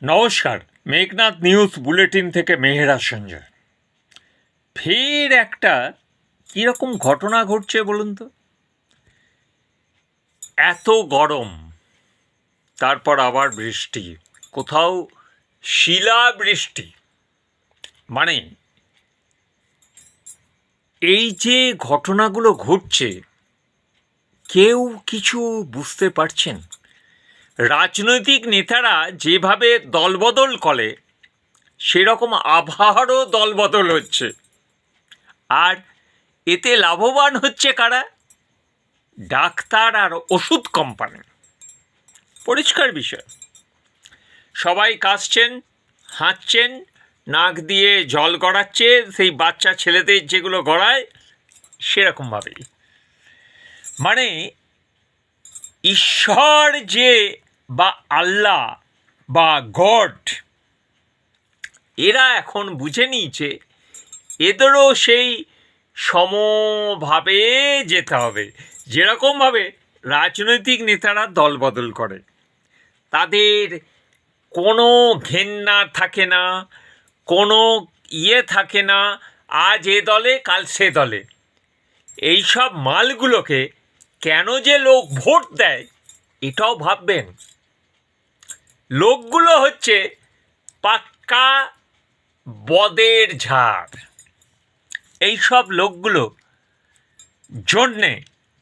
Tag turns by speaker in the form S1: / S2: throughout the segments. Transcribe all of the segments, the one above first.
S1: নমস্কার, Meghnad news bulletin থেকে মেহেরা সঞ্জয়। ফের একটা কীরকম ঘটনা ঘটছে বলুন তো। এত গরম, তারপর আবার বৃষ্টি, কোথাও শিলা বৃষ্টি। মানে এই যে ঘটনাগুলো ঘটছে, কেউ কিছু বুঝতে পারছেন? রাজনৈতিক নেতারা যেভাবে দলবদল করে, সেরকম আবহাওয়ারও দলবদল হচ্ছে। আর এতে লাভবান হচ্ছে কারা? ডাক্তার আর ওষুধ কোম্পানি। পরিষ্কার বিষয়। সবাই কাশছেন, হাঁচছেন, নাক দিয়ে জল গড়াচ্ছে, সেই বাচ্চা ছেলেদের যেগুলো গড়ায় সেরকমভাবেই। মানে ঈশ্বর যে বা আল্লাহ বা গড, এরা এখন বুঝে নিয়েছে এদেরও সেই সমভাবে যেতে হবে। যেরকমভাবে রাজনৈতিক নেতারা দলবদল করে, তাদের কোনো ঘেন্না থাকে না, কোনো থাকে না, আজ এ দলে কাল সে দলে। এইসব মালগুলোকে কেন যে লোক ভোট দেয় এটাও ভাববেন। লোকগুলো হচ্ছে পাক্কা বদের ঝাড়। এইসব লোকগুলো জন্যে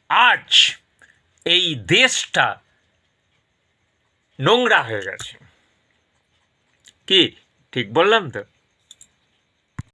S1: আজ এই দেশটা নোংরা হয়ে গেছে। কি ঠিক বললাম তো?